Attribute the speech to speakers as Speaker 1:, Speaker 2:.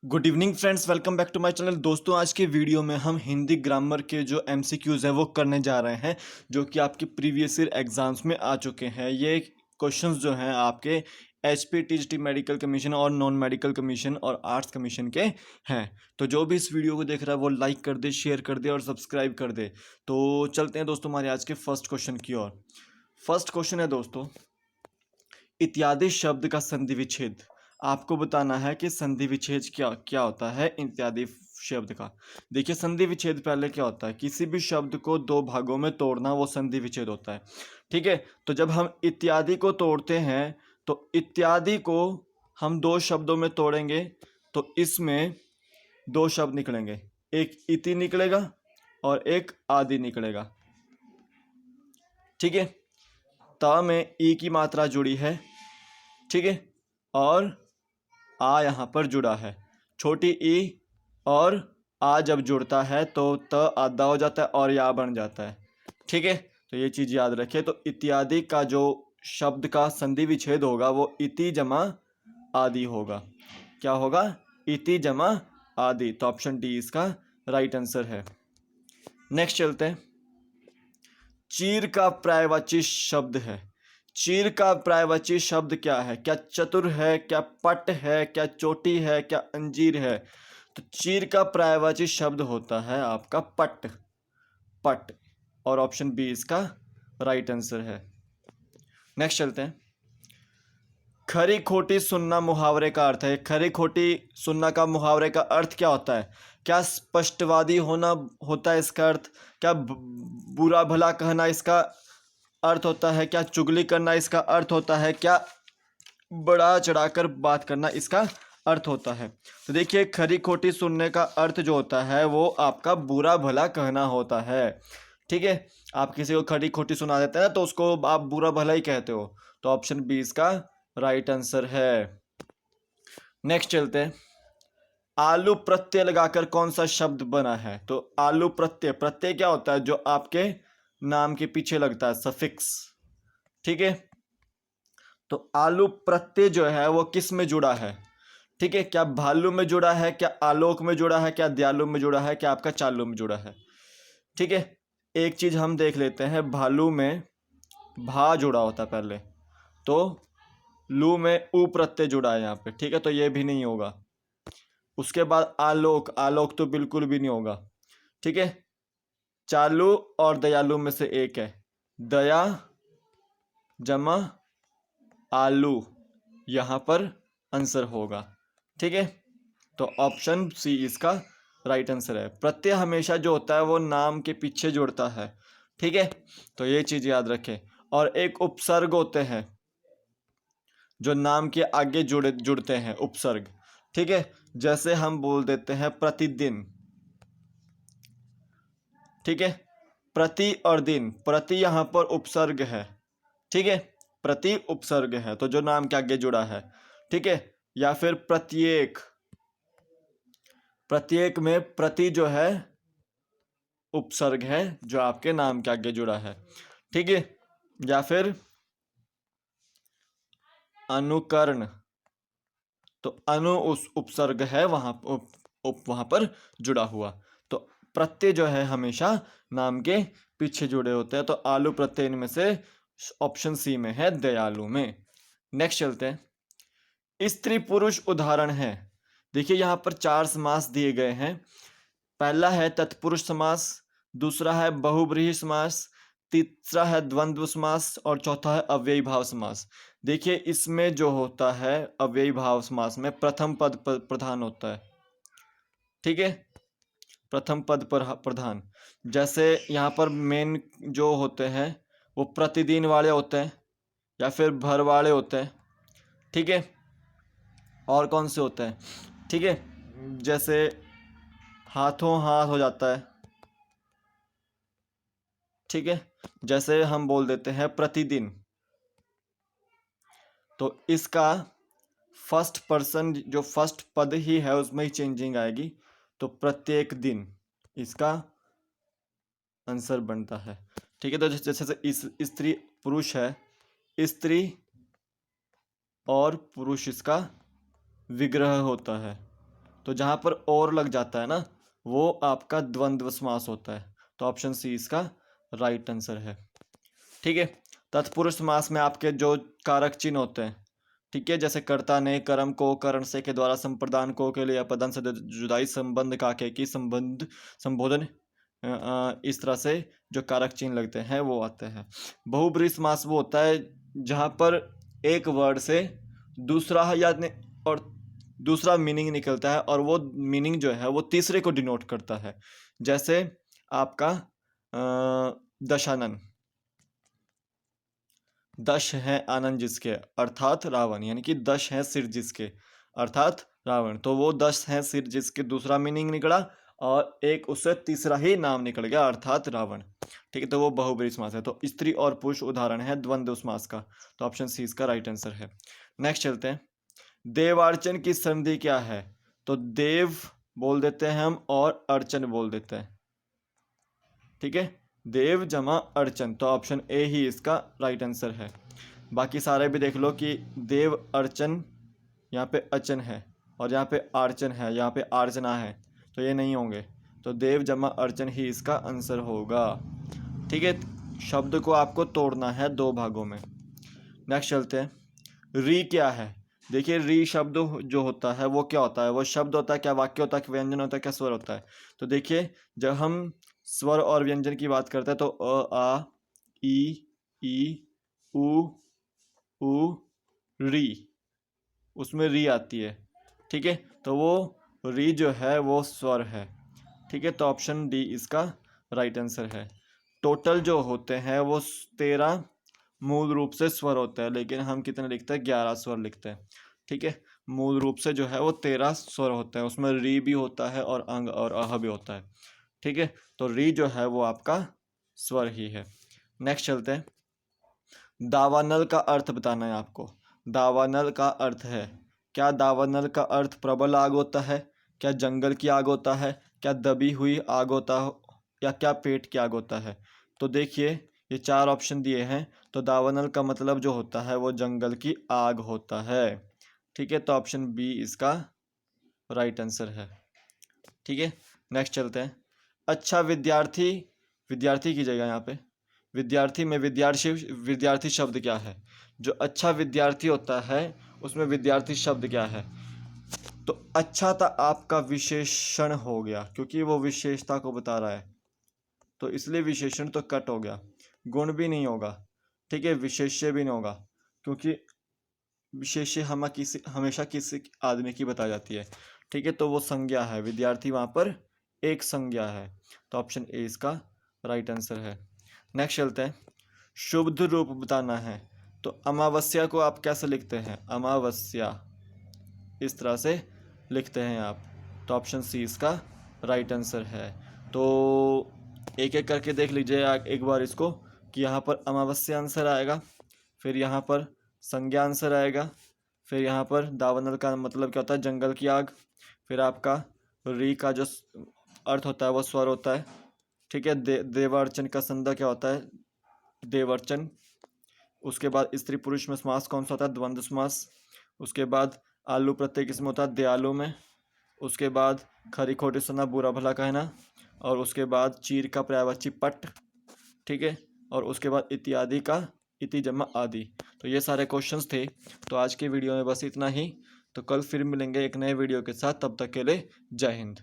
Speaker 1: Good evening friends, welcome back to my channel. दोस्तों, आज के वीडियो में हम हिंदी ग्रामर के जो एमसीक्यूज़ है वो करने जा रहे हैं, जो कि आपके प्रीवियस ईयर एग्जाम्स में आ चुके हैं। ये क्वेश्चंस जो हैं आपके एचपी टीजीटी मेडिकल कमीशन और नॉन मेडिकल कमीशन और आर्ट्स कमीशन के हैं। तो जो भी इस वीडियो को देख रहा है वो लाइक कर दे, शेयर कर दे और सब्सक्राइब कर दे। तो चलते हैं दोस्तों हमारे आज के फर्स्ट क्वेश्चन की ओर। फर्स्ट क्वेश्चन है दोस्तों, इत्यादि शब्द का संधि विच्छेद। आपको बताना है कि संधि विच्छेद क्या क्या होता है इत्यादि शब्द का। देखिए, संधि विच्छेद पहले क्या होता है, किसी भी शब्द को दो भागों में तोड़ना वो संधि विच्छेद होता है। ठीक है, तो जब हम इत्यादि को तोड़ते हैं तो इत्यादि को हम दो शब्दों में तोड़ेंगे तो इसमें दो शब्द निकलेंगे, एक इति निकलेगा और एक आदि निकलेगा। ठीक है, त में ई की मात्रा जुड़ी है, ठीक है, और आ यहाँ पर जुड़ा है। छोटी ई और आ जब जुड़ता है तो त आधा हो जाता है और या बन जाता है। ठीक है, तो ये चीज़ याद रखें। तो इत्यादि का जो शब्द का संधि विच्छेद होगा वो इति जमा आदि होगा। क्या होगा? इति जमा आदि। तो ऑप्शन डी इसका राइट आंसर है। नेक्स्ट चलते हैं। चीर का पर्यायवाची शब्द है। चीर का पर्यायवाची शब्द क्या है? क्या चतुर है, क्या पट है, क्या चोटी है, क्या अंजीर है? तो चीर का पर्यायवाची शब्द होता है आपका पट। पट, और ऑप्शन बी इसका राइट आंसर है। नेक्स्ट चलते हैं। खरी खोटी सुनना मुहावरे का अर्थ है। खरी खोटी सुनना का मुहावरे का अर्थ क्या होता है? क्या स्पष्टवादी होना होता है इसका अर्थ? क्या बुरा भला कहना इसका अर्थ होता है? क्या चुगली करना इसका अर्थ होता है? क्या बढ़ा चढ़ाकर बात करना इसका अर्थ होता है? तो देखिए, खरी खोटी सुनने का अर्थ जो होता है वो आपका बुरा भला कहना होता है। ठीक है, आप किसी को खरी खोटी सुना देते हैं ना तो उसको आप बुरा भला ही कहते हो। तो ऑप्शन बी इसका राइट आंसर है। नेक्स्ट चलते हैं। आलू प्रत्यय लगाकर कौन सा शब्द बना है? तो आलू प्रत्यय, प्रत्यय क्या होता है? जो आपके नाम के पीछे लगता है, सफिक्स। ठीक है, तो आलू प्रत्यय जो है वो किस में जुड़ा है? ठीक है, क्या भालू में जुड़ा है, क्या आलोक में जुड़ा है, क्या दयालु में जुड़ा है, क्या आपका चालू में जुड़ा है? ठीक है, एक चीज हम देख लेते हैं। भालू में भा जुड़ा होता है पहले, तो लू में ऊ प्रत्यय जुड़ा है यहाँ पे। ठीक है, तो ये भी नहीं होगा। उसके बाद आलोक, आलोक तो बिल्कुल भी नहीं होगा। ठीक है, चालू और दयालु में से एक है, दया जमा आलू, यहाँ पर आंसर होगा। ठीक है, तो ऑप्शन सी इसका राइट आंसर है। प्रत्यय हमेशा जो होता है वो नाम के पीछे जुड़ता है। ठीक है, तो ये चीज याद रखें। और एक उपसर्ग होते हैं जो नाम के आगे जुड़ते हैं, उपसर्ग। ठीक है, जैसे हम बोल देते हैं प्रतिदिन। ठीक है, प्रति और दिन, प्रति यहाँ पर उपसर्ग है। ठीक है, प्रति उपसर्ग है तो जो नाम के आगे जुड़ा है। ठीक है, या फिर प्रत्येक, प्रत्येक में प्रति जो है उपसर्ग है जो आपके नाम के आगे जुड़ा है। ठीक है, या फिर अनुकरण, तो अनु उस उपसर्ग है वहां वहां पर जुड़ा हुआ। तो प्रत्यय जो है हमेशा नाम के पीछे जुड़े होते हैं। तो आलू प्रत्यय इनमें से ऑप्शन सी में है, दयालु में। नेक्स्ट चलते हैं। स्त्री पुरुष उदाहरण है। देखिए, यहाँ पर चार समास दिए गए हैं। पहला है तत्पुरुष समास, दूसरा है बहुब्रीहि समास, तीसरा है द्वंद्व समास और चौथा है अव्ययी भाव समास। देखिए, इसमें जो होता है अव्ययी भाव समास में प्रथम पद प्रधान होता है। ठीक है, प्रथम पद पर प्रधान। जैसे यहाँ पर मेन जो होते हैं वो प्रतिदिन वाले होते हैं या फिर भर वाले होते हैं। ठीक है, और कौन से होते हैं? ठीक है, जैसे हाथों हाथ हो जाता है। ठीक है, जैसे हम बोल देते हैं प्रतिदिन, तो इसका फर्स्ट पर्सन जो फर्स्ट पद ही है उसमें ही चेंजिंग आएगी। तो प्रत्येक दिन इसका आंसर बनता है। ठीक है, तो जैसे इस स्त्री पुरुष है, स्त्री और पुरुष इसका विग्रह होता है। तो जहाँ पर और लग जाता है ना वो आपका द्वंद्व समास होता है। तो ऑप्शन सी इसका राइट आंसर है। ठीक है। तत्पुरुष समास में आपके जो कारक चिन्ह होते हैं, ठीक है, जैसे कर्ता ने, कर्म को, करण से के द्वारा, संप्रदान को के लिए, अपदन से जुदाई, संबंध का के की, संबंध, संबोधन, इस तरह से जो कारक चिन्ह लगते हैं वो आते हैं। बहुब्रीहि समास वो होता है जहाँ पर एक वर्ड से दूसरा और दूसरा मीनिंग निकलता है और वो मीनिंग जो है वो तीसरे को डिनोट करता है। जैसे आपका दशानन, दश है आनंद जिसके अर्थात रावण, यानी कि दश है सिर जिसके अर्थात रावण। तो वो 10 है सिर जिसके दूसरा मीनिंग निकला और एक उससे तीसरा ही नाम निकल गया अर्थात रावण। ठीक है, तो वो बहुब्रीहि समास है। तो स्त्री और पुरुष उदाहरण है द्वंद्व समास का। तो ऑप्शन सी इसका राइट आंसर है। नेक्स्ट चलते हैं। देवार्चन की संधि क्या है? तो देव बोल देते हैं हम और अर्चन बोल देते हैं। ठीक है, देव जमा अर्चन, तो ऑप्शन ए ही इसका राइट आंसर है। बाकी सारे भी देख लो कि देव अर्चन, यहाँ पे अचन है और यहाँ पे आर्चन है, यहाँ पे आर्चना है, तो ये नहीं होंगे। तो देव जमा अर्चन ही इसका आंसर होगा। ठीक है, शब्द को आपको तोड़ना है 2 भागों में। नेक्स्ट चलते हैं। री क्या है? देखिए री शब्द जो होता है वो क्या होता है? वो शब्द होता है, क्या वाक्य होता है, क्या व्यंजन होता है, क्या स्वर होता है? तो देखिए जब हम स्वर और व्यंजन की बात करते हैं तो अ, आ, ई, उ, री, उसमें री आती है। ठीक है, तो वो री जो है वो स्वर है। ठीक है, तो ऑप्शन डी इसका राइट आंसर है। टोटल जो होते हैं वो 13 मूल रूप से स्वर होते हैं, लेकिन हम कितने लिखते हैं? 11 स्वर लिखते हैं। ठीक है, मूल रूप से जो है वो 13 स्वर होते हैं, उसमें री भी होता है और अंग और अह भी होता है। ठीक है, तो री जो है वो आपका स्वर ही है। नेक्स्ट चलते हैं। दावानल का अर्थ बताना है आपको। दावानल का अर्थ है, क्या दावानल का अर्थ प्रबल आग होता है, क्या जंगल की आग होता है, क्या दबी हुई आग होता है, या क्या पेट की आग होता है? तो देखिए ये 4 ऑप्शन दिए हैं, तो दावानल का मतलब जो होता है वो जंगल की आग होता है। ठीक है, तो ऑप्शन बी इसका राइट आंसर है। ठीक है, नेक्स्ट चलते हैं। अच्छा विद्यार्थी, विद्यार्थी की जगह यहाँ पे विद्यार्थी में विद्यार्थी शब्द क्या है? जो अच्छा विद्यार्थी होता है उसमें विद्यार्थी शब्द क्या है? तो अच्छा था आपका विशेषण हो गया, क्योंकि वो विशेषता को बता रहा है, तो इसलिए विशेषण तो कट हो गया। गुण भी नहीं होगा। ठीक है, विशेष्य भी नहीं होगा, क्योंकि विशेष्य हमेशा किसी आदमी की बताई जाती है। ठीक है, तो वो संज्ञा है, विद्यार्थी वहाँ पर एक संज्ञा है। तो ऑप्शन ए इसका राइट आंसर है। नेक्स्ट चलते हैं। शुभ रूप बताना है, तो अमावस्या को आप कैसे लिखते हैं? अमावस्या, इस तरह से लिखते हैं आप। तो ऑप्शन सी इसका राइट आंसर है। तो एक एक करके देख लीजिए एक बार इसको, कि यहाँ पर अमावस्या आंसर आएगा, फिर यहाँ पर संज्ञा आंसर आएगा, फिर यहाँ पर दावानल का मतलब क्या होता है? जंगल की आग, फिर आपका री का जो अर्थ होता है वो स्वर होता है। ठीक है, देवार्चन का संज्ञा क्या होता है? देवर्चन। उसके बाद स्त्री पुरुष में समास कौन सा होता है? द्वंद्व समास। उसके बाद आलू प्रत्यय किसमें होता है? दयालु में। उसके बाद खरी खोटी सुनना, बुरा भला कहना, और उसके बाद चीर का पर्यायवाची पट। ठीक है, और उसके बाद इत्यादि का इति जमा आदि। तो ये सारे क्वेश्चंस थे। तो आज के वीडियो में बस इतना ही। तो कल फिर मिलेंगे एक नए वीडियो के साथ, तब तक के लिए जय हिंद।